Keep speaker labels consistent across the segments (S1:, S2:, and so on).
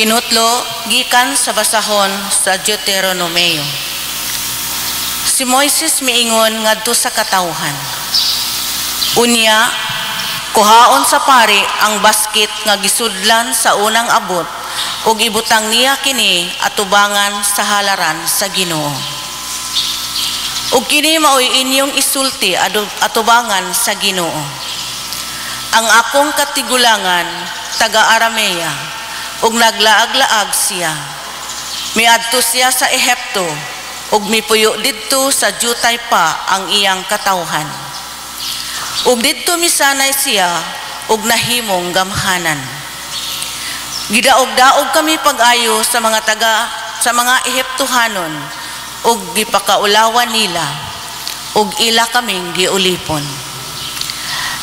S1: Kinutlo gikan sa basahon sa Deuteronomeo. Si Moises miingon ngadto sa katawhan. Unya, kuhaon sa pari ang basket nga gisudlan sa unang abot ug ibutang niya kini atubangan sa halaran sa Ginoo. Ug kini maoy inyong isulti atubangan sa Ginoo. Ang akong katigulangan taga-Aramea ug naglaag-laag siya. Miadto siya sa Ehipto ug mipuyo didto sa jutay pa ang iyang katawhan. Ug didto misanay siya ug nahimong gamhanan. Gidaog-daog kami pag-ayo sa mga Ehiptohanon ug gipakaulawan nila ug ila kaming giulipon.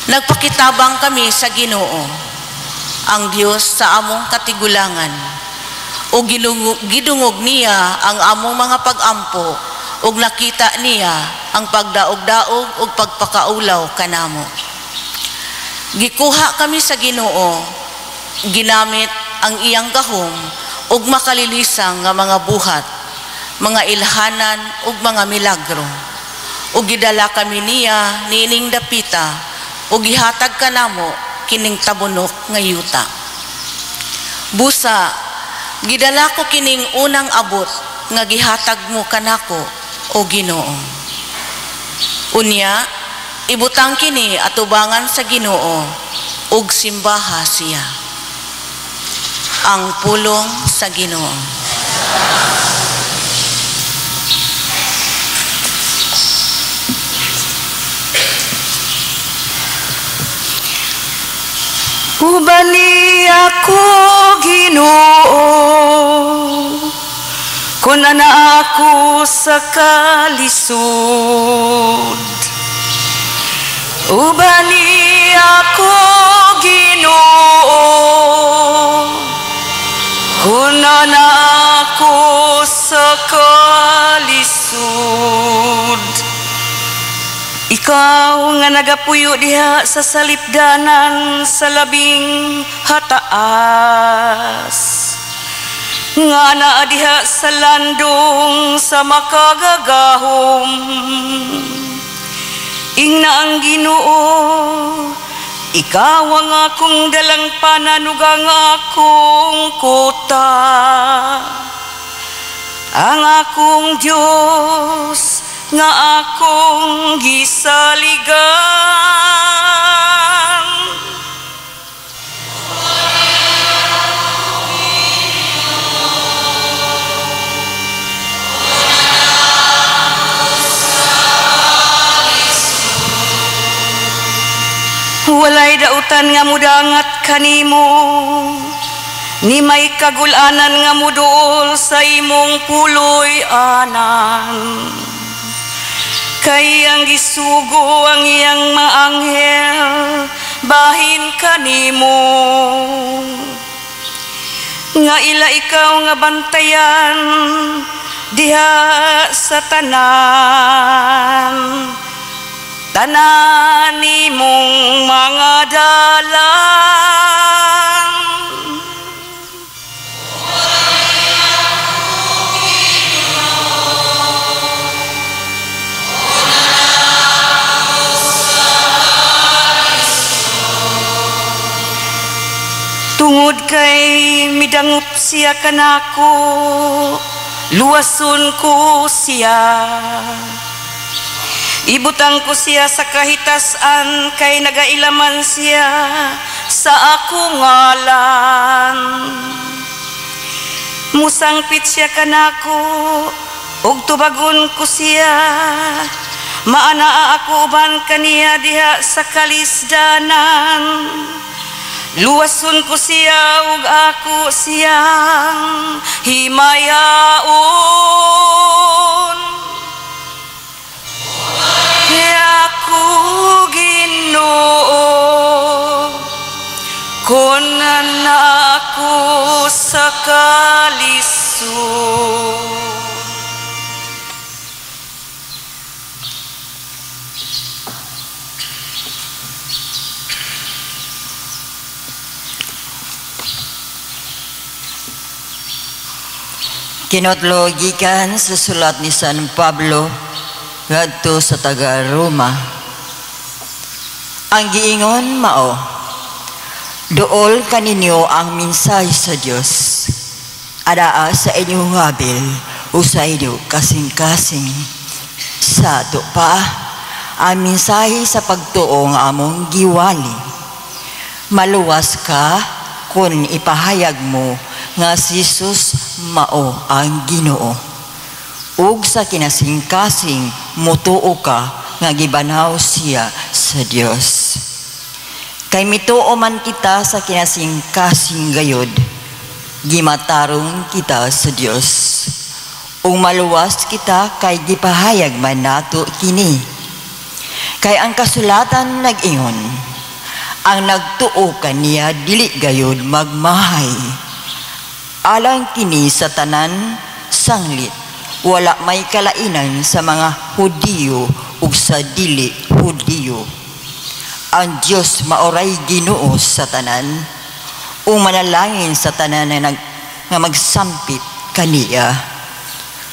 S1: Nagpakitabang kami sa Ginoo, ang Dios sa among katigulangan, ug gidungog niya ang among mga pag-ampo ug nakita niya ang pagdaog-daog ug pagpakaulaw kanamo. Gikuha kami sa Ginoo, ginamit ang iyang gahom ug makalilisang nga mga buhat, mga ilhanan ug mga milagro. Ug gidala kami niya nining dapita ug gihatag kanamo kining tabunok nga yuta. Busa, gidala ko kining unang abot nga gihatag mo kanako o Ginoo. Unya, ibutang kini atubangan sa Ginoo ug simbaha siya. Ang pulong sa Ginoo. Ubani ako Ginoo, kun ana ako sa kalisod. Ubani ako Ginoo, kun ana ako sa kalisod. Ikaw nga nagapuyo diha sa salipdanan sa labing hataas, nga naa diha sa landong sa makagagahom. Ingna ang Ginoo, ikaw ang akong dalang pananugang akong kuta, ang akong Diyos nga akong gisaligan. Walay dautan nga mudangat kanimo, ni may kagulanan nga muduol sa imong puloy anan. Kay ang gisugo ang iyang mga anghel bahin kanimo, nga ila ikaw nga bantayan diha sa tanan nimong mga dalan. Tungod kay midangup siya kanako, luwason ko siya. Ibutang ko siya sa kahitasan, kay nagailaman siya sa akong ngalan. Musangpit siya kanako, ug tubagon ko siya. Maanaa ako uban kaniya diha sa kalisdanan. Luwason ko siya ug ako siyang himayaon. Ako Ginoo, kun ana ako sa kalisod.
S2: Kinotlo gikan sa sulat ni San Pablo ngadto sa taga Roma. Ang giingon mao, duol kaninyo ang mensahe sa Dios. Adaa sa inyong habil o sa inyo kasing-kasing. Sa ato pa ang mensahe sa pagtuo nga among giwali. Maluwas ka kung ipahayag mo nga si Jesus mao ang Ginoo. Ug sa kinasing-kasing mutuo ka nga gibanaw siya sa Dios. Kay mituo man kita sa kinasing-kasing gayod, gimatarong kita sa Dios. Ug maluwas kita kay gipahayag man nato kini. Kay ang kasulatan nag-ingon, ang nagtuo kaniya dili gayud magmahay. Alang kini sa tanan sanglit, wala may kalainan sa mga Hudiyo ug sa dili Hudiyo. Ang Dios maoray Ginoo sa tanan, o manalangin sa tanan nga magsampit kaniya.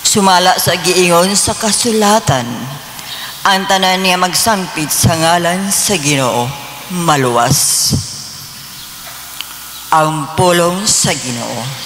S2: Sumala sa giingon sa kasulatan, ang tanan niya magsampit sa ngalan sa Ginoo maluwas. Ang pulong sa Ginoo.